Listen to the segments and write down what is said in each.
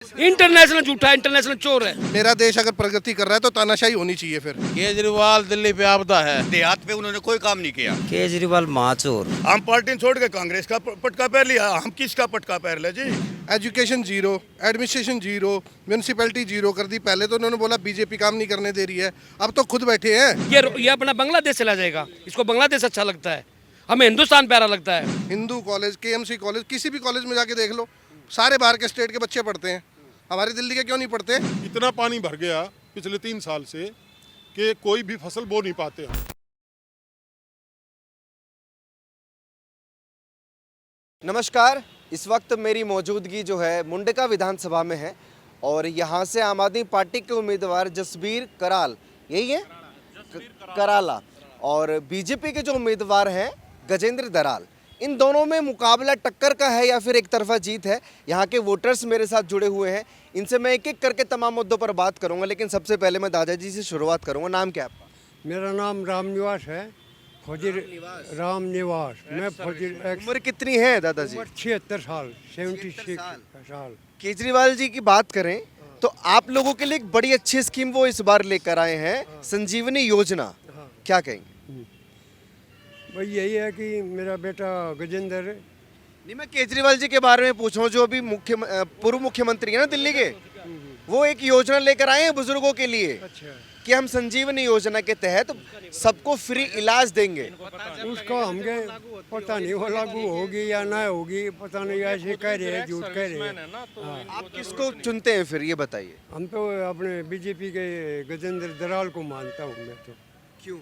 International झूठा, international चोर है। मेरा देश अगर प्रगति कर रहा है तो तानाशाही होनी चाहिए। फिर केजरीवाल दिल्ली पे आपदा है। देहात पे उन्होंने कोई काम नहीं किया। केजरीवाल महाचोर। हम पार्टी छोड़ के कांग्रेस का पटका पैर लिया, हम किसका पटका पैर ले जी। Education zero, administration zero, municipality zero कर दी। पहले तो उन्होंने बोला बीजेपी काम नहीं करने दे रही है, अब तो खुद बैठे हैं। ये अपना बांग्लादेश चला जाएगा, इसको बांग्लादेश अच्छा लगता है, हमें हिंदुस्तान प्यारा लगता है। हिंदू कॉलेज, केएमसी कॉलेज, किसी भी कॉलेज में जाके देख लो, सारे बाहर के स्टेट के बच्चे पढ़ते हैं, हमारे दिल्ली के क्यों नहीं पढ़ते? इतना पानी भर गया पिछले 3 साल से कि कोई भी फसल बो नहीं पाते हम। नमस्कार, इस वक्त मेरी मौजूदगी जो है मुंडका विधानसभा में है और यहाँ से आम आदमी पार्टी के उम्मीदवार जसबीर कराल, यही है कराला, और बीजेपी के जो उम्मीदवार हैं गजेंद्र दराल, इन दोनों में मुकाबला टक्कर का है या फिर एक तरफा जीत है। यहाँ के वोटर्स मेरे साथ जुड़े हुए हैं, इनसे मैं एक एक करके तमाम मुद्दों पर बात करूँगा, लेकिन सबसे पहले मैं दादाजी से शुरुआत करूँगा। नाम क्या है आपका? मेरा नाम रामनिवास है, फौजी रामनिवास। मैं फौजी। उम्र कितनी है दादाजी? 76 साल, 76 साल। केजरीवाल जी की बात करें तो आप लोगों के लिए एक बड़ी अच्छी स्कीम वो इस बार लेकर आए हैं, संजीवनी योजना, क्या कहेंगे? भाई यही है कि मेरा बेटा गजेंद्र। नहीं, मैं केजरीवाल जी के बारे में पूछ रहा हूँ, जो अभी पूर्व मुख्यमंत्री है ना दिल्ली के, वो एक योजना लेकर आए हैं बुजुर्गों के लिए। अच्छा। कि हम संजीवनी योजना के तहत सबको फ्री इलाज देंगे। उसका हमके पता नहीं वो लागू होगी या ना होगी, पता नहीं, ऐसे कह रहे हैं, झूठ कह रहे हैं। आप किसको चुनते हैं फिर ये बताइए? हम तो अपने बीजेपी के गजेंद्र दराल को मानता हूँ मैं तो। क्यों?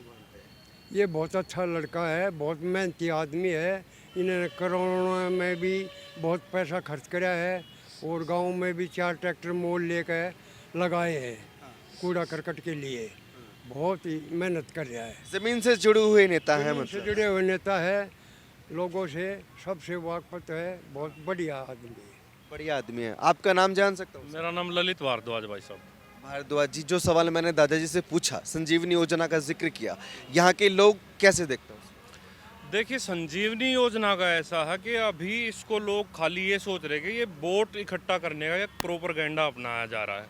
ये बहुत अच्छा लड़का है, बहुत मेहनती आदमी है। इन्होंने कोरोना में भी बहुत पैसा खर्च किया है और गांव में भी 4 ट्रैक्टर मोल लेकर लगाए हैं कूड़ा करकट के लिए। बहुत ही मेहनत कर रहा है। जमीन से जुड़े हुए नेता है, से मतलब जुड़े हुए नेता है, लोगों से सबसे वाकफत है, बहुत बढ़िया आदमी है। बढ़िया आदमी है। आपका नाम जान सकता हूँ? मेरा नाम ललित भारद्वाज भाई साहब। भारद्वाज जी, जो सवाल मैंने दादाजी से पूछा, संजीवनी योजना का जिक्र किया, यहाँ के लोग कैसे देखते हैं? देखिए, संजीवनी योजना का ऐसा है कि अभी इसको लोग खाली ये सोच रहे कि ये वोट इकट्ठा करने का एक प्रोपेगेंडा अपनाया जा रहा है।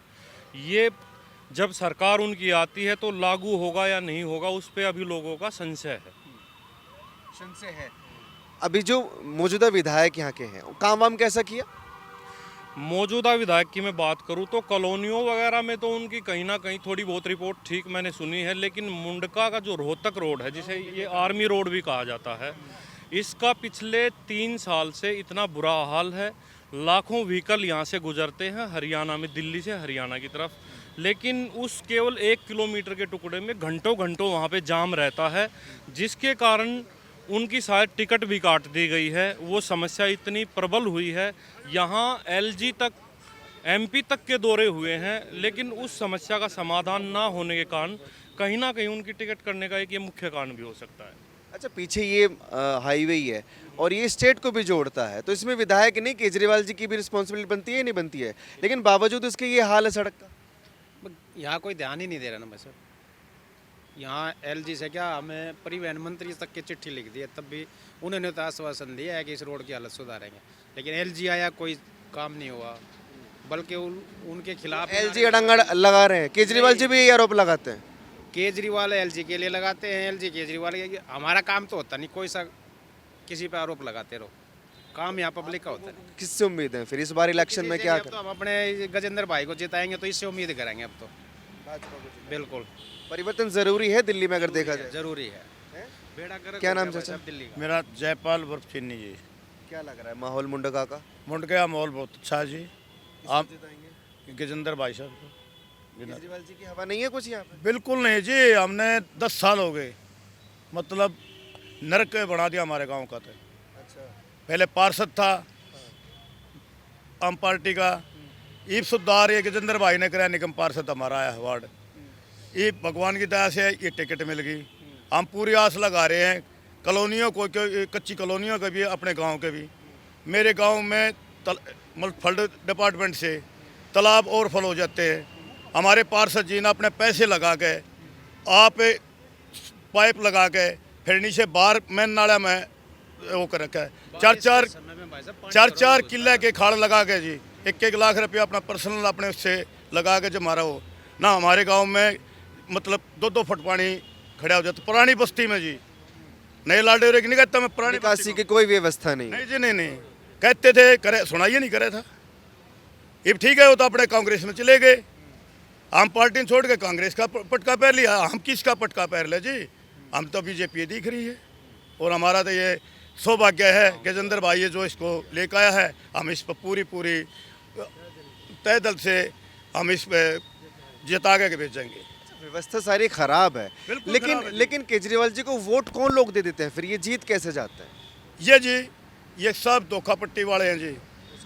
ये जब सरकार उनकी आती है तो लागू होगा या नहीं होगा, उस पर अभी लोगों का संशय है। अभी जो मौजूदा विधायक यहाँ के हैं, काम वाम कैसा किया? मौजूदा विधायक की मैं बात करूं तो कॉलोनियों वगैरह में तो उनकी कहीं ना कहीं थोड़ी बहुत रिपोर्ट ठीक मैंने सुनी है, लेकिन मुंडका का जो रोहतक रोड है, जिसे ये आर्मी रोड भी कहा जाता है, इसका पिछले 3 साल से इतना बुरा हाल है। लाखों व्हीकल यहाँ से गुजरते हैं हरियाणा में, दिल्ली से हरियाणा की तरफ, लेकिन उस केवल 1 किलोमीटर के टुकड़े में घंटों घंटों वहाँ पे जाम रहता है, जिसके कारण उनकी शायद टिकट भी काट दी गई है। वो समस्या इतनी प्रबल हुई है, यहाँ एलजी तक, एमपी तक के दौरे हुए हैं, लेकिन उस समस्या का समाधान ना होने के कारण कहीं ना कहीं उनकी टिकट करने का एक ये मुख्य कारण भी हो सकता है। अच्छा, पीछे ये हाईवे ही है और ये स्टेट को भी जोड़ता है, तो इसमें विधायक नहीं, केजरीवाल जी की भी रिस्पॉन्सिबिलिटी बनती है, नहीं बनती है? लेकिन बावजूद इसके ये हाल है सड़क का। यहाँ कोई ध्यान ही नहीं दे रहा ना बस। यहाँ एलजी से क्या, हमें परिवहन मंत्री तक की चिट्ठी लिख दी है, तब भी उन्होंने तो आश्वासन दिया है कि इस रोड की हालत सुधारेंगे, लेकिन एलजी आया, कोई काम नहीं हुआ, बल्कि उनके खिलाफ एलजी अड़ंगा लगा रहे हैं। केजरीवाल जी भी ये आरोप लगाते हैं। केजरीवाल एलजी के लिए लगाते हैं, एलजी केजरीवाल के। हमारा काम तो होता नहीं, कोई सा किसी पे आरोप लगाते रहो, काम यहाँ पब्लिक का होता है। किससे उम्मीद है फिर इस बार इलेक्शन में? क्या तो हम अपने गजेंद्र भाई को जिताएंगे, तो इससे उम्मीद करेंगे अब तो। बिल्कुल परिवर्तन जरूरी है दिल्ली में, अगर देखा जाए जरूरी है। बेड़ा गर्क क्या हो नाम गया चाचा? भाई साहब दिल्ली का। मेरा जयपाल वर्फ चीनी जी। क्या लग रहा है माहौल मुंडका का? मुंडके का माहौल बहुत अच्छा है जी। आप गजेंद्र भाई साहब को। केजरीवाल जी की हवा नहीं है कुछ यहाँ पे? बिल्कुल नहीं जी, हमने 10 साल हो गए, मतलब नरक बना दिया हमारे गांव का। तो अच्छा। पहले पार्षद था आम पार्टी का, ईब सुधार ये गजेंद्र भाई ने कराया, निगम पार्षद हमारा आया वार्ड। ये भगवान की दया से ये टिकट मिल गई। हम पूरी आस लगा रहे हैं कॉलोनियों को, कच्ची कॉलोनियों के भी, अपने गांव के भी। मेरे गांव में फल्ड डिपार्टमेंट से तालाब और फल हो जाते हैं। हमारे पार्षद जी ने अपने पैसे लगा के, आप पाइप लगा के, फिर नीचे बाहर मेन नाला में वो कर रखा है। 4-4 किले के खाड़ लगा के जी 1-1 लाख रुपया अपना पर्सनल अपने उससे लगा के जब मारा हो ना। हमारे गांव में मतलब 2-2 फुट पानी खड़ा हो जाता पुरानी बस्ती में जी। नए लाडे नहीं कहता मैं पुरानी निकासी की कोई व्यवस्था नहीं। नहीं जी, नहीं कहते थे, करे सुनाइए नहीं करे था। ये ठीक है, वो तो अपने कांग्रेस में चले गए, आम पार्टी ने छोड़ के कांग्रेस का पटका पैर लिया। हम किसका पटका पैर ले जी, हम तो बीजेपी दिख रही है। और हमारा तो ये सौभाग्य है गजेंद्र भाई ये जो इसको लेकर आया है, हम इस पर पूरी तय दिल से हम इस पर जिता के भेजेंगे। व्यवस्था सारी खराब है, बिल्कुल लेकिन खराब है जी। लेकिन केजरीवाल जी को वोट कौन लोग दे देते हैं, फिर ये जीत कैसे जाता है? ये जी ये सब धोखा पट्टी वाले हैं जी।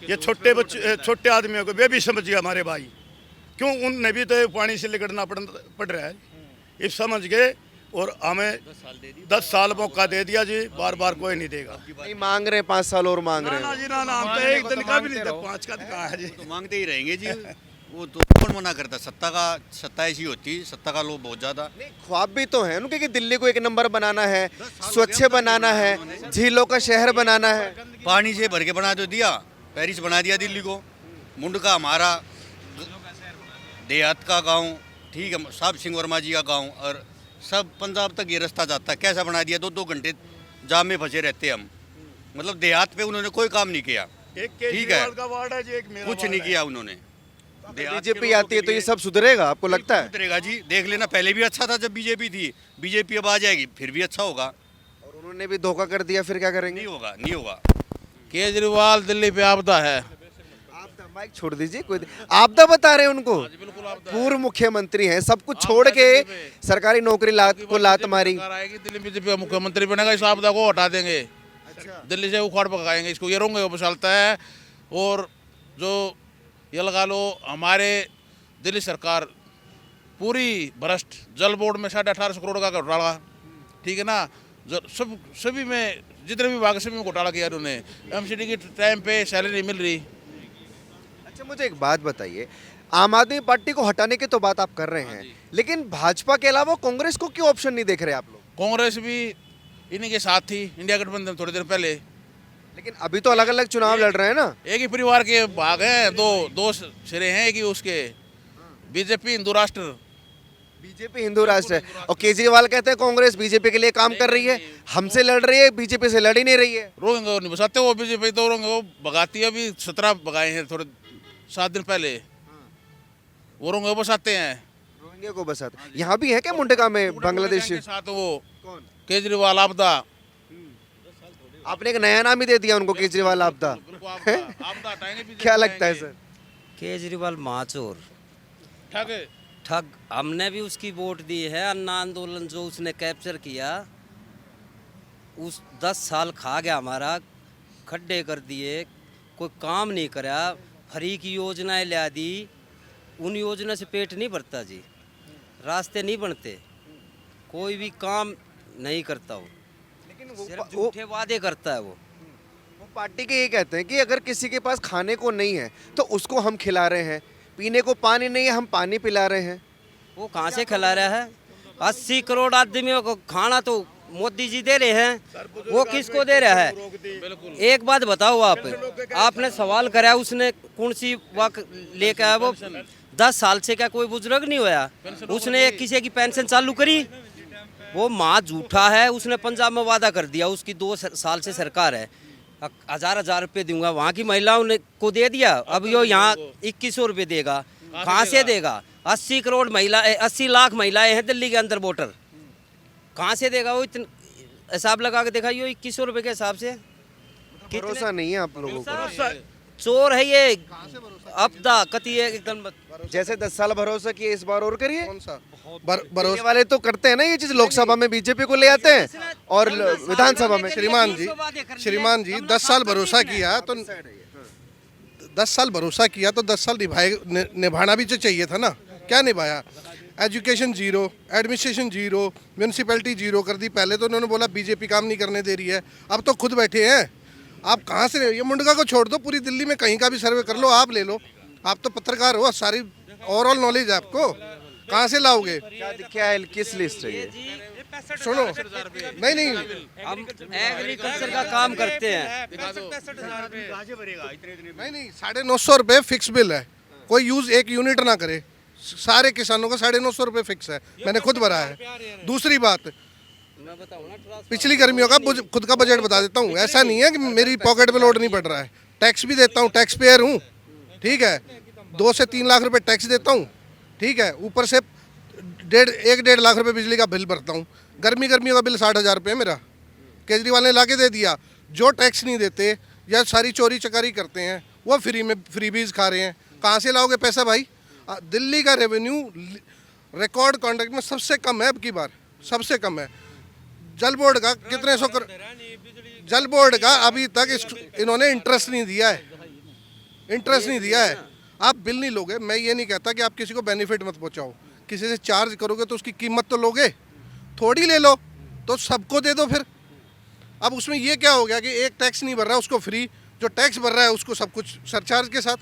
ये छोटे बच्चे छोटे आदमियों को वे भी समझिए हमारे भाई, क्यों उनने भी तो पानी से लिकड़ना पड़ रहा है। ये समझ गए और हमें 10 साल मौका दे दिया जी, बार बार कोई नहीं देगा। नहीं मांग रहे 5 साल और मांग रहे ना हैं। जी ना, हम तो एक दिन का भी नहीं था, 5 का कहा है जी। तो मांगते ही रहेंगे जी। वो तो कौन मना करता, सत्ता ऐसी होती, सत्ता का लोभ बहुत ज्यादा। नहीं ख्वाब भी तो है उनके कि दिल्ली को 1 नंबर बनाना है, स्वच्छ बनाना है, झीलों का शहर बनाना है। पानी से भर के बना तो दिया, पेरिस बना दिया दिल्ली को। मुंडका हमारा देहात का गांव, ठीक है, साहब सिंह वर्मा जी का गांव, और सब पंजाब तक ये रास्ता जाता है। कैसा बना दिया, 2-2 घंटे जाम में फंसे रहते हम। मतलब देहात पे उन्होंने कोई काम नहीं किया, एक ठीक है, केजरीवाल का वार्ड है जी, एक मेरा कुछ वार्ड नहीं है। किया उन्होंने। बीजेपी आती है तो ये सब सुधरेगा, आपको लगता है? सुधरेगा जी, देख लेना, पहले भी अच्छा था जब बीजेपी थी, बीजेपी अब आ जाएगी फिर भी अच्छा होगा। और उन्होंने भी धोखा कर दिया, फिर क्या करेंगे? नहीं होगा। केजरीवाल दिल्ली पे आपदा है। आपदा, माइक छोड़ दीजिए। कोई आपदा बता रहे हैं उनको? पूर्व मुख्यमंत्री हैं, सब कुछ छोड़ के सरकारी नौकरी को लात मारी। सरकार आएगी, दिल्ली बीजेपी का मुख्यमंत्री बनेगा, इस आपदा को हटा देंगे। दिल्ली से उखाड़ पकाएंगे इसको, ये रोंगे वो चलता है। और जो ये लगा लो, हमारे दिल्ली सरकार पूरी भ्रष्ट, जल बोर्ड में 18.5 करोड़ का घोटाला, ठीक है ना, सभी में जितने भी विभाग सभी में घोटाला किया उन्होंने। एमसीडी की टाइम पे सैलरी नहीं मिल रही। अच्छा मुझे एक बात बताइए, आम आदमी पार्टी को हटाने की तो बात आप कर रहे हैं, लेकिन भाजपा के अलावा कांग्रेस को क्यों ऑप्शन नहीं देख रहे आप लोग? कांग्रेस भी इन्हीं के साथ थी, इंडिया गठबंधन थोड़ी देर पहले। लेकिन अभी तो अलग अलग चुनाव लड़ रहे हैं ना। एक ही परिवार के भाग हैं, दो सिरे हैं, एक ही उसके। बीजेपी हिंदू राष्ट्र, बीजेपी हिंदू राष्ट्र है, और केजरीवाल कहते हैं कांग्रेस बीजेपी के लिए काम कर रही है, हमसे लड़ रही है, बीजेपी से लड़ ही नहीं रही है। रोहिंग्या को नहीं बसाते वो, बीजेपी तो रोहिंग्या को भगाती है। अभी 17 भगाए हैं थोड़े 7 दिन पहले, वो रोहिंग्या को बसाते हैं। रोहिंग्या को बसाते यहाँ भी है क्या मुंडका में बांग्लादेशी? के साथ वो केजरीवाल आपदा, आपने एक नया नाम ही दे दिया उनको, केजरीवाल आपदा। आपदा हटाएंगे बीजेपी क्या लगता है आएंगे। सर? केजरीवाल माचोर ठग ठग, हमने भी उसकी वोट दी है। अन्ना आंदोलन जो उसने कैप्चर किया, उस 10 साल खा गया हमारा, खड्डे कर दिए, कोई काम नहीं करा, फ्री की योजनाएं ला दी। उन योजना से पेट नहीं भरता जी, रास्ते नहीं बनते, कोई भी काम नहीं करता वो, लेकिन सिर्फ झूठे वादे करता है वो। पार्टी के ये कहते हैं कि अगर किसी के पास खाने को नहीं है तो उसको हम खिला रहे हैं, पीने को पानी नहीं है हम पानी पिला रहे हैं। वो कहाँ से खिला रहा है? 80 करोड़ आदमियों को खाना तो मोदी जी दे रहे हैं, वो किसको दे रहा है? एक बात बताओ आप, आपने सवाल करा उसने कौन सी वक्त लेकर आया? वो 10 साल से क्या कोई बुजुर्ग नहीं होया? उसने किसी की पेंशन चालू करी? वो माँ झूठा है, उसने पंजाब में वादा कर दिया, उसकी 2 साल से सरकार है, 1000 रुपये दूंगा, वहाँ की महिलाओं ने को दे दिया, अब यो यहाँ 2100 रुपये देगा, कहाँ से देगा? 80 करोड़ महिला, 80 लाख महिलाएं हैं दिल्ली के अंदर वोटर, कहाँ से देगा वो? इतना हिसाब लगा के देखा, यो 2100 रुपये के हिसाब से भरोसा नहीं है आप लोगों को? चोर है ये, आपदा कती है एकदम। जैसे 10 साल भरोसा किए, इस बार और करिए। कौन सा भरोसे वाले तो करते हैं ना ये चीज, लोकसभा में बीजेपी को ले आते हैं और विधानसभा में। श्रीमान जी 10 साल भरोसा किया तो 10 साल भरोसा किया तो 10 साल निभाना भी तो चाहिए था ना, क्या निभाया? Education zero, administration zero, municipality zero कर दी। पहले तो उन्होंने बोला बीजेपी काम नहीं करने दे रही है, अब तो खुद बैठे हैं। आप कहाँ से, ये मुंडका को छोड़ दो, पूरी दिल्ली में कहीं का भी सर्वे कर लो, आप ले लो, आप तो पत्रकार हो, सारी ओवरऑल नॉलेज है आपको, कहाँ से लाओगे? क्या है, किस लिस्ट है ये? सुनो, नहीं नहीं हम एग्रीकल्चर का काम करते हैं। नहीं 950 रुपये फिक्स बिल है, कोई यूज एक यूनिट ना करे, सारे किसानों का 950 रुपये फिक्स है, मैंने खुद भरा है। दूसरी बात, पिछली गर्मियों का खुद का बजट बता देता हूँ, ऐसा नहीं है कि मेरी पॉकेट पे लोड नहीं पड़ रहा है, टैक्स भी देता हूँ, टैक्स पेयर हूँ, ठीक है, 2 से 3 लाख रुपए टैक्स देता हूँ, ठीक है, ऊपर से 1.5 लाख रुपए बिजली का बिल भरता हूँ। गर्मियों का बिल 60,000 रुपये मेरा केजरीवाल ने ला के दे दिया। जो टैक्स नहीं देते या सारी चोरी चकारी करते हैं वो फ्रीबीज खा रहे हैं। कहाँ से लाओगे पैसा भाई? दिल्ली का रेवेन्यू रिकॉर्ड कॉन्ट्रैक्ट में सबसे कम है, अब की बार सबसे कम है। जल बोर्ड का कितने सौ जल बोर्ड का अभी तक इन्होंने इंटरेस्ट नहीं दिया है, आप बिल नहीं लोगे। मैं ये नहीं कहता कि आप किसी को बेनिफिट मत पहुंचाओ, किसी से चार्ज करोगे तो उसकी कीमत तो लोगे, थोड़ी ले लो तो सबको दे दो फिर। अब उसमें ये क्या हो गया कि एक टैक्स नहीं भर रहा है उसको फ्री, जो टैक्स भर रहा है उसको सब कुछ सरचार्ज के साथ।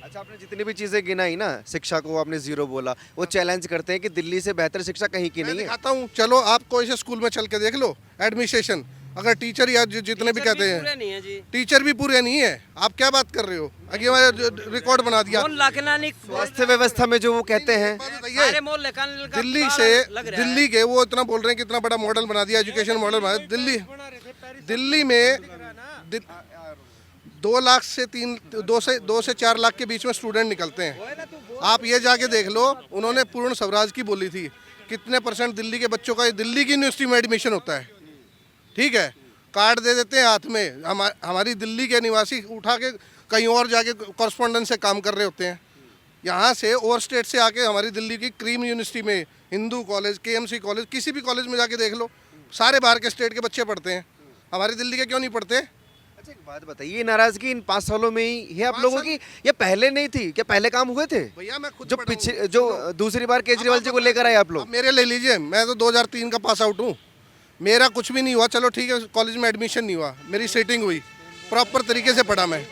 अच्छा, आपने जितनी भी चीज़ें गिनाई ना, शिक्षा को आपने जीरो बोला, वो चैलेंज करते हैं कि दिल्ली से बेहतर शिक्षा कहीं की नहीं है। दिखाता हूँ, चलो आप कोई से स्कूल में चल के देख लो एडमिनिस्ट्रेशन, अगर टीचर या जितने भी कहते हैं टीचर भी पूरे नहीं है। आप क्या बात कर रहे हो? आगे हमारे रिकॉर्ड बना दिया। स्वास्थ्य व्यवस्था में जो वो कहते हैं, दिल्ली के वो इतना बोल रहे हैं कि इतना बड़ा मॉडल बना दिया, एजुकेशन मॉडल बना दिया। दिल्ली में 2 से 4 लाख के बीच में स्टूडेंट निकलते हैं। आप ये जाके देख लो, उन्होंने पूर्ण स्वराज की बोली थी, कितने % दिल्ली के बच्चों का दिल्ली की यूनिवर्सिटी में एडमिशन होता है, ठीक है, कार्ड दे देते हैं हाथ में। हमारी दिल्ली के निवासी उठा के कहीं और जाके कॉरस्पॉन्डेंस से काम कर रहे होते हैं। यहाँ से और स्टेट से आके हमारी दिल्ली की क्रीम यूनिवर्सिटी में, हिंदू कॉलेज, KMC कॉलेज, किसी भी कॉलेज में जाके देख लो, सारे बाहर के स्टेट के बच्चे पढ़ते हैं, हमारी दिल्ली के क्यों नहीं पढ़ते? अच्छा एक बात बताइए, नाराजगी इन 5 सालों में ही है आप लोगों की, ये पहले नहीं थी क्या? पहले काम हुए थे भैया? मैं खुद जो दूसरी बार केजरीवाल जी को लेकर आए आप लोग? मेरे ले लीजिए, मैं तो 2003 का पास आउट हूँ, मेरा कुछ भी नहीं हुआ, चलो ठीक है, कॉलेज में एडमिशन नहीं हुआ, मेरी सीटिंग हुई, प्रॉपर तरीके से पढ़ा मैं,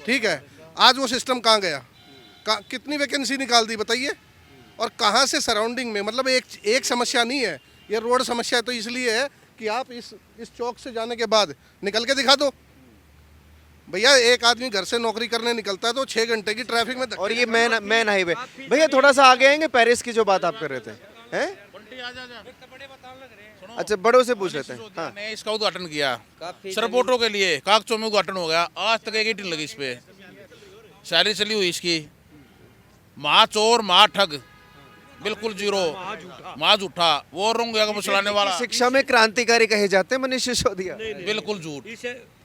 ठीक है। आज वो सिस्टम कहाँ गया? कितनी वैकेंसी निकाल दी बताइए? और कहाँ से सराउंडिंग में, मतलब एक समस्या नहीं है, ये रोड समस्या तो इसलिए है कि आप इस चौक से जाने के बाद निकल के दिखा दो भैया। एक आदमी घर से नौकरी करने निकलता है तो 6 घंटे की ट्रैफिक में, और ये मैन हाईवे। भैया थोड़ा सा आगे आएंगे, पेरिस की जो बात आप कर रहे थे, हैं? अच्छा, बड़ों से पूछ लेते हैं। हाँ। ने इसका उद्घाटन किया सरपोटो के लिए, कागचों में उद्घाटन हो गया, आज तक एक ईंट लगी इस पे, शायरी चली हुई इसकी। महाचोर महाठग, बिल्कुल जीरो, झूठा, वो रंग मुसलाने वाला। शिक्षा में क्रांतिकारी कहे जाते हैं मनीष सिसोदिया, बिल्कुल झूठ।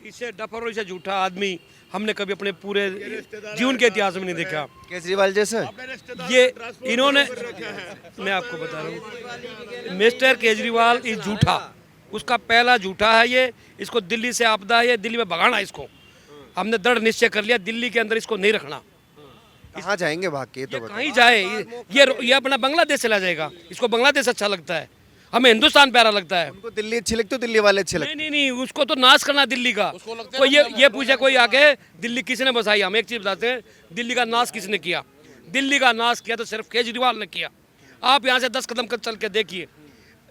इसे डफर और इसे झूठा आदमी हमने कभी अपने पूरे जीवन के इतिहास में नहीं देखा। केजरीवाल जैसे ये इन्होंने, मैं आपको बता रहा हूँ, मिस्टर केजरीवाल इस झूठा, उसका पहला झूठा है ये। इसको दिल्ली से आपदा है, ये दिल्ली में भगाना, इसको हमने दृढ़ निश्चय कर लिया, दिल्ली के अंदर इसको नहीं रखना। कहाँ जाएंगे भाग के? तो कहीं जाए, ये अपना बांग्लादेश चला जाएगा, इसको बांग्लादेश अच्छा लगता है, हमें हिंदुस्तान प्यारा लगता है। उनको दिल्ली अच्छी लगती है, दिल्ली वाले अच्छे लगते हैं। नहीं, उसको तो नाश करना दिल्ली का। कोई ये पूछे कोई आके दिल्ली किसने बसाई, हम एक चीज बताते हैं, दिल्ली का नाश किसने किया? दिल्ली का नाश किया तो सिर्फ केजरीवाल ने किया। आप यहाँ से 10 कदम चल के देखिए,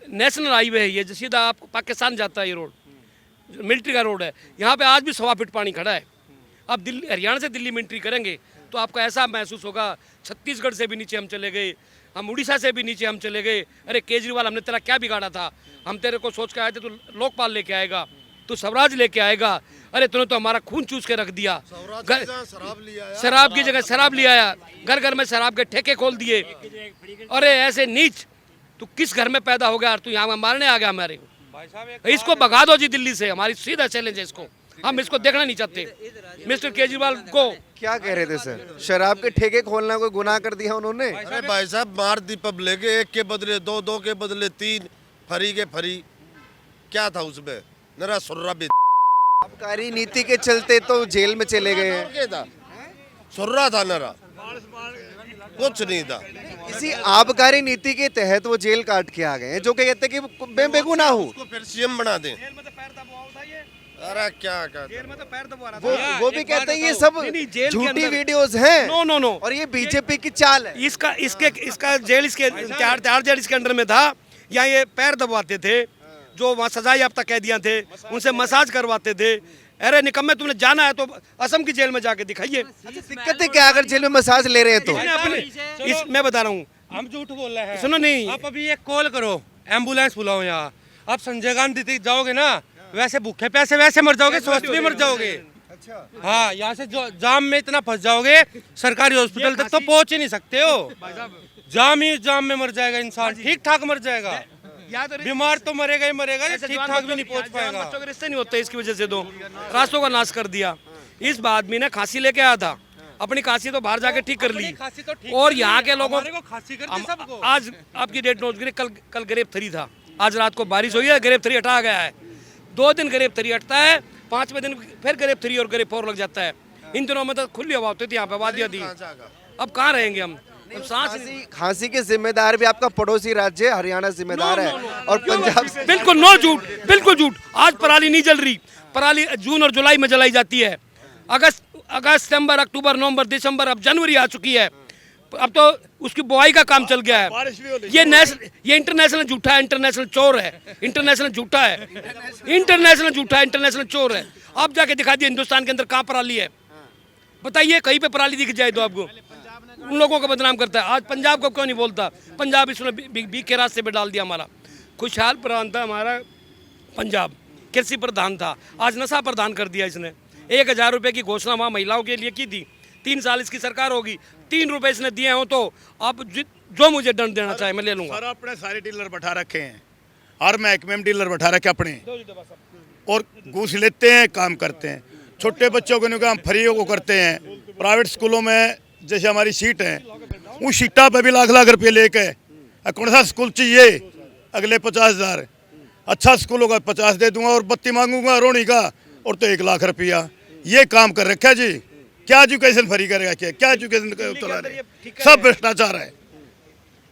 नेशनल हाईवे है ये, जो सीधा आप पाकिस्तान जाता है, ये रोड मिलिट्री का रोड है। यहाँ पे आज भी 1.25 फीट पानी खड़ा है। आप दिल्ली, हरियाणा से दिल्ली में एंट्री करेंगे तो आपको ऐसा महसूस होगा, छत्तीसगढ़ से भी नीचे हम चले गए, हम उड़ीसा से भी नीचे हम चले गए। अरे केजरीवाल, हमने तेरा क्या बिगाड़ा था? हम तेरे को सोच के आए थे, तू लोकपाल लेके आएगा, तू स्वराज लेके आएगा। अरे तूने तो हमारा खून चूस के रख दिया, शराब की जगह शराब ले आया, घर घर में शराब के ठेके खोल दिए। अरे ऐसे नीच, तू किस घर में पैदा हो गया? तू यहाँ मारने आ गया हमारे को। इसको भगा दो जी दिल्ली से, हमारी सीधा चैलेंज है इसको, हम इसको देखना नहीं चाहते मिस्टर केजरीवाल को। क्या कह रहे थे सर? शराब के ठेके खोलना कोई गुनाह कर दिया उन्होंने? अरे भाई साहब, मार दी पब्लिक, एक के बदले 2, 2 के बदले 3, फरी के फरी, क्या था उसमें? नरा सुर्रा भी आबकारी नीति के चलते तो जेल में चले गए हैं। सुर्रा था नरा, कुछ नहीं था। इसी आबकारी नीति के तहत वो जेल काट के आ गए हैं, जो कि कहते हैं कि मैं बेगुनाह हूँ। उसको फिर CM बना दें। अरे क्या वो भी कहते हैं ये सब झूठी वीडियोस हैं। नो और ये बीजेपी की चाल है। इसका जेल इसके 4 जेल इसके अंडर में था, यहाँ ये पैर दबवाते थे, जो वहाँ सजा याफ्ता कैदियाँ थे उनसे मसाज करवाते थे। अरे निकम्मे, तुमने जाना है तो असम की जेल में जाके दिखाइए। दिक्कत है क्या अगर जेल में मसाज ले रहे हैं तो? मैं बता रहा हूँ, हम झूठ बोल रहे हैं। सुनो नहीं, आप अभी एक कॉल करो, एम्बुलेंस बुलाओ यहाँ। आप संजय गांधी तक जाओगे ना, वैसे भूखे प्यासे वैसे मर जाओगे, स्वस्थ भी मर जाओगे। हाँ, यहाँ से जाम में इतना फंस जाओगे, सरकारी हॉस्पिटल तक तो पहुँच ही नहीं सकते हो। जाम में मर जाएगा इंसान, ठीक ठाक मर जाएगा। बीमार तो मरेगा ही मरेगा, ठीक ठाक भी नहीं पहुँच पाएगा। बच्चों के रिश्ते नहीं होते इसकी वजह से, तो रास्तों का नाश कर दिया। इस आदमी ने खांसी लेके आया था, अपनी खांसी तो बाहर जाके ठीक कर ली, और यहाँ के लोगों को आज आपकी डेट नोट करिए, कल ग्रेप 3 था, आज रात को बारिश हुई है, ग्रेप 3 हटा गया है। 2 दिन ग्रेप 3 हटता है, 5वें दिन फिर ग्रेप 3 और ग्रेप 4 लग जाता है। इन दिनों में तो खुली हवा होती थी यहाँ पे, वादियाँ थी। अब कहाँ रहेंगे हम? खांसी के जिम्मेदार भी आपका पड़ोसी राज्य हरियाणा जिम्मेदार है, और पंजाब से बिल्कुल नो झूठ, बिल्कुल झूठ। आज पराली नहीं जल रही, पराली जून और जुलाई में जलाई जाती है। अगस्त, सितंबर, अक्टूबर, नवंबर, दिसंबर, अब जनवरी आ चुकी है, अब तो उसकी बुआई का काम चल गया है। ये इंटरनेशनल झूठा है, इंटरनेशनल चोर है, इंटरनेशनल झूठा है, इंटरनेशनल झूठा है, इंटरनेशनल चोर है। आप जाके दिखा दिए हिंदुस्तान के अंदर कहाँ पराली है, बताइए, कहीं पे पराली दिख जाए तो आपको। उन लोगों को बदनाम करता है। आज पंजाब को क्यों नहीं बोलता? पंजाब इसने बीक के रास्ते पे डाल दिया हमारा। खुशहाल प्रांत था हमारा पंजाब, कृषि प्रधान था, आज नशा प्रधान कर दिया इसने। 1000 रुपये की घोषणा वहाँ महिलाओं के लिए की थी। 3 साल इसकी सरकार होगी, 3 रुपये इसने दिए हो तो आप जो मुझे दंड देना चाहे मैं ले लूँगा। सर अपने सारे डीलर बैठा रखे हैं, हर महकमे में डीलर बैठा रखे अपने, और घूस लेते हैं, काम करते हैं। छोटे बच्चों के काम फ्री को करते हैं। प्राइवेट स्कूलों में जैसे हमारी सीट है, उस सीटा पे भी लाख रुपये लेके, कौन सा स्कूल चाहिए अगले 50,000, अच्छा स्कूल होगा 50 दे दूंगा, और बत्ती मांगूंगा रोनी का, और तो 1 लाख रुपया। ये काम कर रखा है जी। क्या एजुकेशन फ्री करेगा? क्या एजुकेशन सब भ्रष्टाचार है।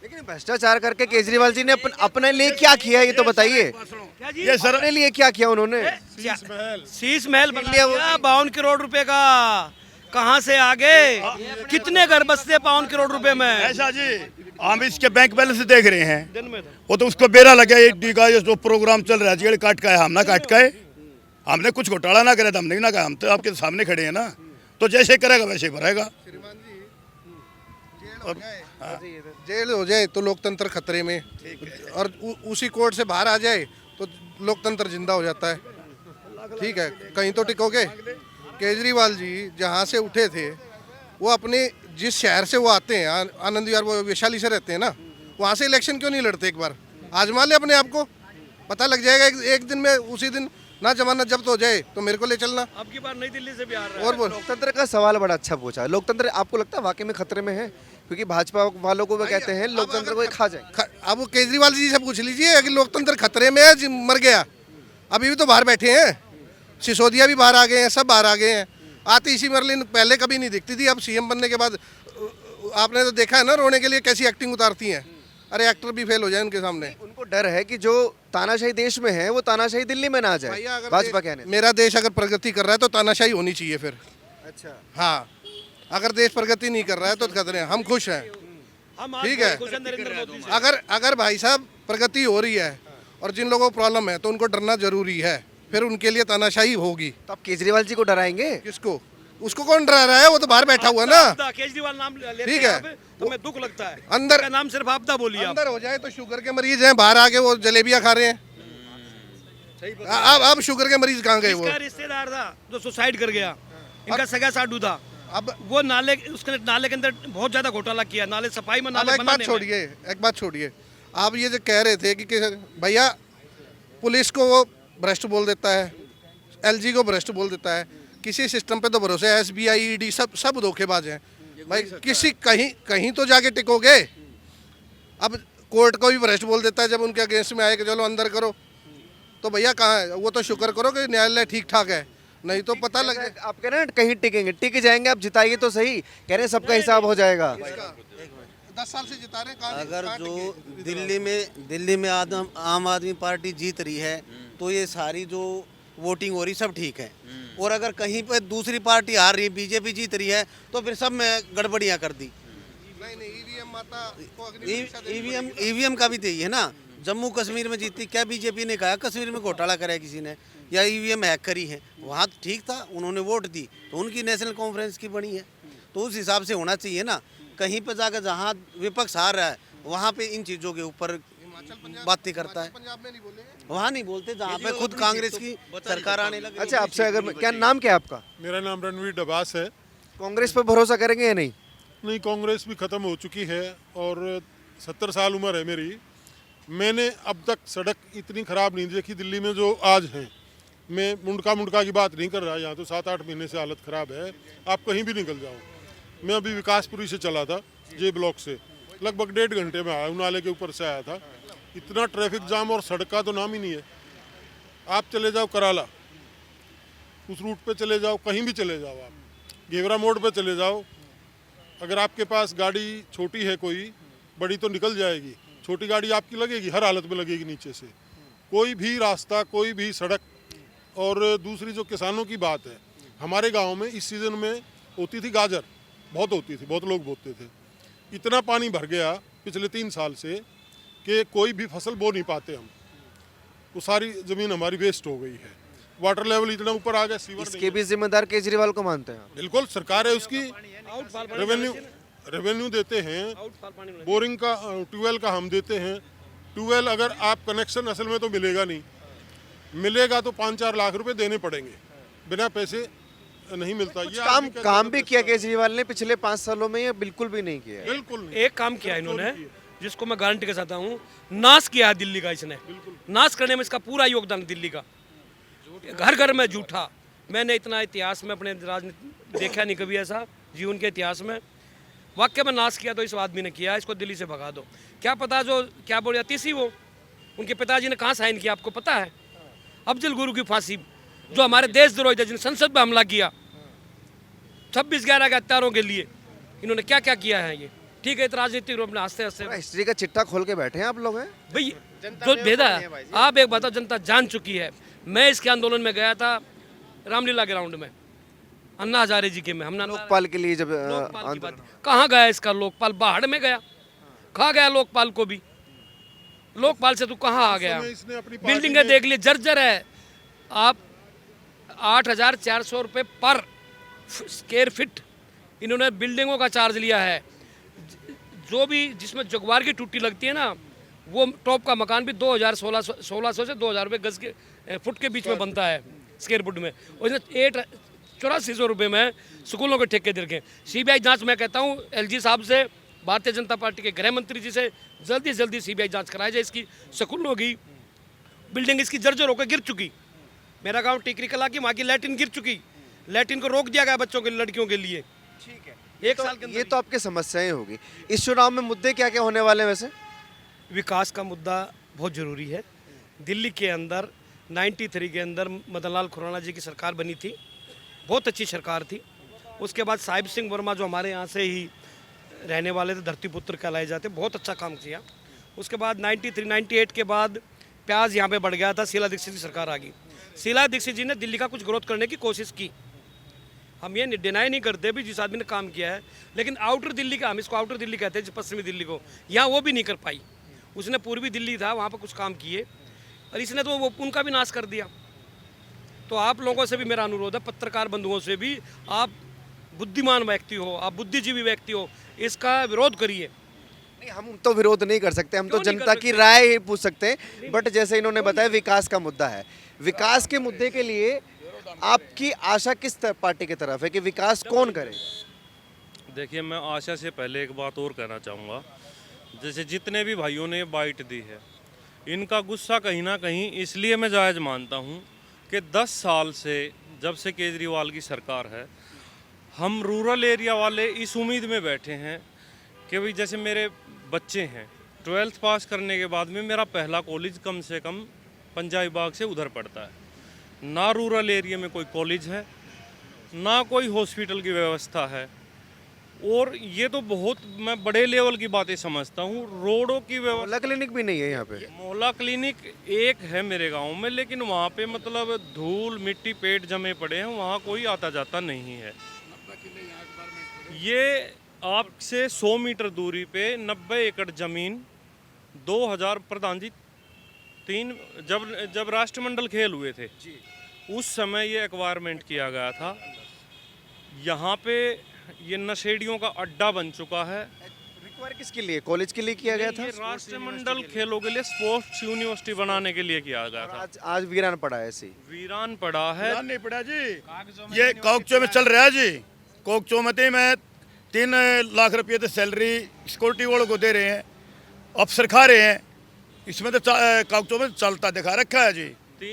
लेकिन भ्रष्टाचार करके केजरीवाल जी ने अपने लिए क्या किया, ये तो बताइए। ये सर अपने लिए क्या किया उन्होंने? शीश महल बना लिया 52 करोड़ रुपए का। कहाँ से आगे? कितने घर बसते 52 करोड़ रुपए में? ऐसा जी, हम इसके बैंक बैलेंस देख रहे हैं, वो तो उसको बेरा लगा का जो प्रोग्राम चल रहा है, जेल काट का है, हम ना काट का है, हमने कुछ घोटाला ना करे, हमने ना कहा, हम तो आपके सामने खड़े हैं ना, तो जैसे करेगा वैसे भरेगा। जेल हो जाए तो लोकतंत्र खतरे में, और उसी कोर्ट से बाहर आ जाए तो लोकतंत्र जिंदा हो जाता है। ठीक है, कहीं तो टिकोगे। केजरीवाल जी जहाँ से उठे थे, वो अपने जिस शहर से वो आते हैं, आनंद विहार, वो वैशाली से रहते हैं ना, वहाँ से इलेक्शन क्यों नहीं लड़ते? एक बार आजमा ले अपने आप को, पता लग जाएगा। एक दिन में, उसी दिन ना जमानत जब्त हो जाए तो मेरे को ले चलना। अब की बार नई दिल्ली से भी आ रहा है। और लोकतंत्र का सवाल बड़ा अच्छा पूछा। लोकतंत्र आपको लगता है वाकई में खतरे में है? क्योंकि भाजपा वालों को वो कहते हैं लोकतंत्र को खा जाए। अब वो केजरीवाल जी से पूछ लीजिए कि लोकतंत्र खतरे में है, मर गया। अभी भी तो बाहर बैठे हैं, सिसोदिया भी बाहर आ गए हैं, सब बाहर आ गए हैं। आतिशी मरलिन पहले कभी नहीं दिखती थी, अब सीएम बनने के बाद आपने तो देखा है ना, रोने के लिए कैसी एक्टिंग उतारती हैं। अरे एक्टर भी फेल हो जाए उनके सामने। उनको डर है कि जो तानाशाही देश में है वो तानाशाही दिल्ली में ना आ जाए। भाजपा कहने मेरा देश अगर प्रगति कर रहा है तो तानाशाही होनी चाहिए फिर। अच्छा, हाँ, अगर देश प्रगति नहीं कर रहा है तो खतरे हैं। हम खुश हैं, ठीक है। अगर भाई साहब प्रगति हो रही है और जिन लोगों को प्रॉब्लम है तो उनको डरना जरूरी है, फिर उनके लिए तानाशाही होगी। तो आप केजरीवाल जी को डराएंगे? किसको? उसको कौन डरा रहा है? वो तो बाहर बैठा हुआ ना। केजरीवाल नाम लेते ठीक है, तो मैं दुख लगता है। अंदर का नाम सिर्फ आपदा बोलिए। अंदर हो जाए तो शुगर के मरीज हैं, बाहर आके वो जलेबियां खा रहे हैं। अब शुगर के मरीज कहाँ गए? वो रिश्तेदार था जो सुसाइड कर गया, इनका सगा साडू था। अब वो नाले, उसके नाले के अंदर बहुत ज्यादा घोटाला किया, नाले सफाई में, नाले बनाने में। एक बात छोड़िए, आप ये जो कह रहे थे कि भैया पुलिस को वो भ्रष्ट बोल देता है, एलजी को भ्रष्ट बोल देता है, किसी सिस्टम पे तो भरोसे है। एसबीआई, ईडी सब धोखेबाज हैं भाई। किसी कहीं तो जाके टिकोगे। अब कोर्ट को भी भ्रष्ट बोल देता है जब उनके अगेंस्ट में आए कि चलो अंदर करो, तो भैया कहाँ है? वो तो शुक्र करो कि न्यायालय ठीक ठाक है, नहीं तो पता लग जाए। आप कह रहे हैं कहीं टिकेंगे, टिक जाएंगे, आप जिताइए तो सही। कह रहे हैं सबका हिसाब हो जाएगा। 10 साल से जिता रहे। अगर जो दिल्ली में आम आदमी पार्टी जीत रही है तो ये सारी जो वोटिंग हो रही सब ठीक है, और अगर कहीं पे दूसरी पार्टी हार रही है, बीजेपी जीत रही है, तो फिर सब में गड़बड़ियाँ कर दी। नहीं, ईवीएम माता को ईवीएम का भी चाहिए ना, जम्मू कश्मीर में जीती, क्या बीजेपी ने कहा कश्मीर में घोटाला करा है किसी ने या ईवीएम हैक करी है? वहाँ तो ठीक था, उन्होंने वोट दी तो उनकी नेशनल कॉन्फ्रेंस की बनी है, तो उस हिसाब से होना चाहिए ना। कहीं पर जाकर जहाँ विपक्ष हार रहा है वहाँ पे इन चीज़ों के ऊपर बातें करता है, वहाँ नहीं बोलते जहाँ पे खुद कांग्रेस की सरकार आने लगी। अच्छा, आपसे अगर क्या नाम क्या है आपका? मेरा नाम रणवीर डबास है। कांग्रेस पर भरोसा करेंगे या नहीं? नहीं, कांग्रेस भी ख़त्म हो चुकी है और 70 साल उम्र है मेरी। मैंने अब तक सड़क इतनी ख़राब नहीं देखी दिल्ली में जो आज हैं। मैं मुंडका की बात नहीं कर रहा, यहाँ तो 7-8 महीने से हालत ख़राब है, आप कहीं भी निकल जाओ। मैं अभी विकासपुरी से चला था, जे ब्लॉक से, लगभग 1.5 घंटे में आया, नाले के ऊपर से आया था। इतना ट्रैफिक जाम और सड़क का तो नाम ही नहीं है। आप चले जाओ कराला, उस रूट पे चले जाओ, कहीं भी चले जाओ, आप घेवरा मोड़ पे चले जाओ, अगर आपके पास गाड़ी छोटी है कोई, बड़ी तो निकल जाएगी, छोटी गाड़ी आपकी लगेगी, हर हालत में लगेगी नीचे से। कोई भी रास्ता, कोई भी सड़क। और दूसरी जो किसानों की बात है, हमारे गांव में इस सीज़न में होती थी गाजर, बहुत होती थी, बहुत लोग बोते थे। इतना पानी भर गया पिछले 3 साल से कि कोई भी फसल बो नहीं पाते हम। वो सारी ज़मीन हमारी वेस्ट हो गई है। वाटर लेवल इतना ऊपर आ गया, सीवर इसके भी जिम्मेदार केजरीवाल को मानते हैं? बिल्कुल, सरकार है उसकी। रेवेन्यू देते हैं, बोरिंग का, ट्यूबवेल का हम देते हैं। ट्यूबवेल अगर आप कनेक्शन असल में तो मिलेगा नहीं, मिलेगा तो 5-4 लाख रुपए देने पड़ेंगे, बिना पैसे नहीं मिलता। ये काम भी किया केजरीवाल ने पिछले 5 सालों में, या बिल्कुल भी नहीं किया? बिल्कुल नहीं। एक काम किया इन्होंने जिसको मैं गारंटी के साथ हूँ, नाश किया है दिल्ली का इसने। नाश करने में इसका पूरा योगदान दिल्ली का। घर घर में झूठा। मैंने इतना इतिहास में अपने राजनीति देखा नहीं कभी ऐसा जीवन के इतिहास में। वाकई में नाश किया तो इस आदमी ने किया। इसको दिल्ली से भगा दो। क्या पता जो क्या बोल जाती सी, वो उनके पिताजी ने कहाँ साइन किया आपको पता है? अफजल गुरु की फांसी, जो हमारे देशद्रोही थे, जिन्होंने संसद में हमला किया 26/11 के हत्यारों के लिए, इन्होंने क्या क्या किया है। ये ठीक है, तो राजनीतिक रूप में हंसते हंसते हिस्ट्री का चिट्ठा खोल के बैठे हैं आप लोग। हैं भाई, जो भेदा है आप एक बताओ, जनता जान चुकी है। मैं इसके आंदोलन में गया था रामलीला ग्राउंड में, अन्ना हजारे जी के में। हमने लोकपाल के लिए जब कहाँ गया इसका लोकपाल? बाहर में गया, खा गया लोकपाल को भी। लोकपाल से तू कहाँ आ गया? बिल्डिंगें देख लिए, जर्जर है। आप 8,400 रुपये पर स्क्वायर फीट इन्होंने बिल्डिंगों का चार्ज लिया है। जो भी जिसमें जगवार की टूटी लगती है ना, वो टॉप का मकान भी 2,1600 से 2,000 रुपये गज के फुट के बीच में बनता है, स्क्वायर फुट में। और इसने 8400 रुपये में स्कूलों के ठेके दे रखे। CBI जांच मैं कहता हूँ LG साहब से, भारतीय जनता पार्टी के गृह मंत्री जी से, जल्दी से जल्दी CBI जांच कराई जाए। इसकी स्कूलों की बिल्डिंग इसकी जर्जर होकर गिर चुकी। मेरा गाँव टिकरी कला की, वहाँ की लैट्रिन गिर चुकी। लैट्रिन को रोक दिया गया बच्चों के, लड़कियों के लिए। ठीक है, एक साल के अंदर। ये तो आपकी समस्याएं होगी। इस चुनाव में मुद्दे क्या क्या होने वाले हैं वैसे? विकास का मुद्दा बहुत ज़रूरी है। दिल्ली के अंदर 93 के अंदर मदन लाल खुराना जी की सरकार बनी थी, बहुत अच्छी सरकार थी। उसके बाद साहिब सिंह वर्मा जो हमारे यहाँ से ही रहने वाले थे, धरतीपुत्र कहलाए जाते, बहुत अच्छा काम किया। उसके बाद 93-98 के बाद प्याज यहाँ पे बढ़ गया था, शीला दीक्षित की सरकार आ गई। शीला दीक्षित जी ने दिल्ली का कुछ ग्रोथ करने की कोशिश की, हम ये डिनाई नहीं करते भी जिस आदमी ने काम किया है। लेकिन आउटर दिल्ली का, हम इसको आउटर दिल्ली कहते हैं, पश्चिमी दिल्ली को, यहाँ वो भी नहीं कर पाई। उसने पूर्वी दिल्ली था, वहाँ पर कुछ काम किए, और इसने तो वो उनका भी नाश कर दिया। तो आप लोगों से भी मेरा अनुरोध है, पत्रकार बंधुओं से भी, आप बुद्धिमान व्यक्ति हो, आप बुद्धिजीवी व्यक्ति हो, इसका विरोध करिए। नहीं, हम तो विरोध नहीं कर सकते, हम तो जनता की राय ही पूछ सकते हैं। बट जैसे इन्होंने बताया विकास का मुद्दा है, विकास के मुद्दे के लिए आपकी आशा किस पार्टी की तरफ है कि विकास कौन करे? देखिए, मैं आशा से पहले एक बात और कहना चाहूँगा। जैसे जितने भी भाइयों ने बाइट दी है, इनका गुस्सा कहीं ना कहीं इसलिए मैं जायज़ मानता हूँ कि 10 साल से, जब से केजरीवाल की सरकार है, हम रूरल एरिया वाले इस उम्मीद में बैठे हैं कि भाई जैसे मेरे बच्चे हैं, 12th पास करने के बाद में मेरा पहला कॉलेज कम से कम पंजाबी बाग से उधर पड़ता है। ना रूरल एरिया में कोई कॉलेज है, ना कोई हॉस्पिटल की व्यवस्था है। और ये तो बहुत मैं बड़े लेवल की बातें समझता हूँ। रोडों की व्यवस्था, मोहल्ला क्लिनिक भी नहीं है यहाँ पे। मोहल्ला क्लिनिक एक है मेरे गांव में, लेकिन वहाँ पे मतलब धूल मिट्टी पेट जमे पड़े हैं, वहाँ कोई आता जाता नहीं है। ये आपसे 100 मीटर दूरी पे 90 एकड़ ज़मीन 2000 प्रधान जी जब राष्ट्रमंडल खेल हुए थे उस समय ये एक्वायरमेंट किया गया था। यहाँ पे ये नशेड़ियों का अड्डा बन चुका है। रिक्वायर किसके लिए, कॉलेज के लिए किया गया था? ये राष्ट्रमंडल खेलों के लिए स्पोर्ट्स यूनिवर्सिटी बनाने के लिए किया गया था। आज वीरान पड़ा है, ऐसे वीरान पड़ा है। नहीं पड़ा जी, ये कोकचो में चल रहा है जी। कोकचो में 3 लाख रुपये तो सैलरी सिक्योरिटी वालों को दे रहे हैं, अफसर खा रहे हैं। इसमें तो कोकचो में चलता दिखा रखा है जी।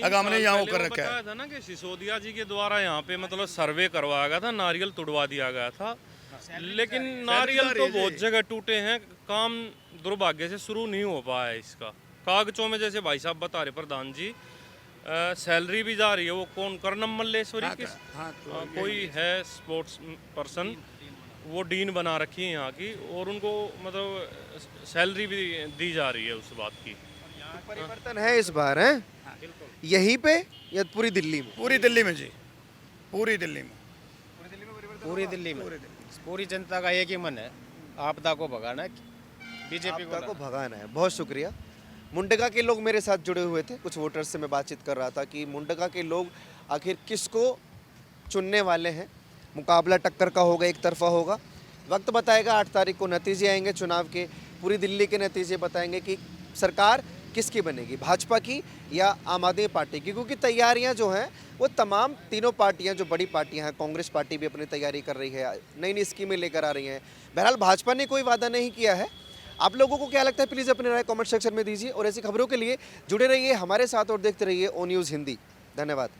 आगाम ने यहाँ कर रखा है था ना कि सिसोदिया जी के द्वारा यहाँ पे मतलब सर्वे करवाया गया था, नारियल तुड़वा दिया गया था, लेकिन नारियल तो बहुत जगह टूटे हैं। काम दुर्भाग्य से शुरू नहीं हो पाया है इसका। कागजों में जैसे भाई साहब बता रहे प्रधान जी, सैलरी भी जा रही है। वो कौन, कर्णम मल्लेश्वरी कोई है स्पोर्ट्स पर्सन, वो डीन बना रखी है यहाँ की, और उनको मतलब सैलरी भी दी जा रही है उस बात की। परिवर्तन है इस बार, है यहीं पे या पूरी दिल्ली में? पूरी दिल्ली में जी, पूरी दिल्ली में। पूरी दिल्ली में पूरी जनता का एक ही मन है, आपदा को भगाना है, बीजेपी को भगाना है। बहुत शुक्रिया। मुंडका के लोग मेरे साथ जुड़े हुए थे, कुछ वोटर्स से मैं बातचीत कर रहा था कि मुंडका के लोग आखिर किसको चुनने वाले हैं। मुकाबला टक्कर का होगा, एक तरफा होगा। वक्त बताएगा, 8 तारीख को नतीजे आएंगे चुनाव के। पूरी दिल्ली के नतीजे बताएंगे कि सरकार किसकी बनेगी, भाजपा की या आम आदमी पार्टी की, क्योंकि तैयारियां जो हैं वो तमाम तीनों पार्टियां जो बड़ी पार्टियां हैं, कांग्रेस पार्टी भी अपनी तैयारी कर रही है, नई नई स्कीमें लेकर आ रही हैं। बहरहाल भाजपा ने कोई वादा नहीं किया है। आप लोगों को क्या लगता है, प्लीज़ अपनी राय कमेंट सेक्शन में दीजिए, और ऐसी खबरों के लिए जुड़े रहिए हमारे साथ और देखते रहिए ओ न्यूज़ हिंदी। धन्यवाद।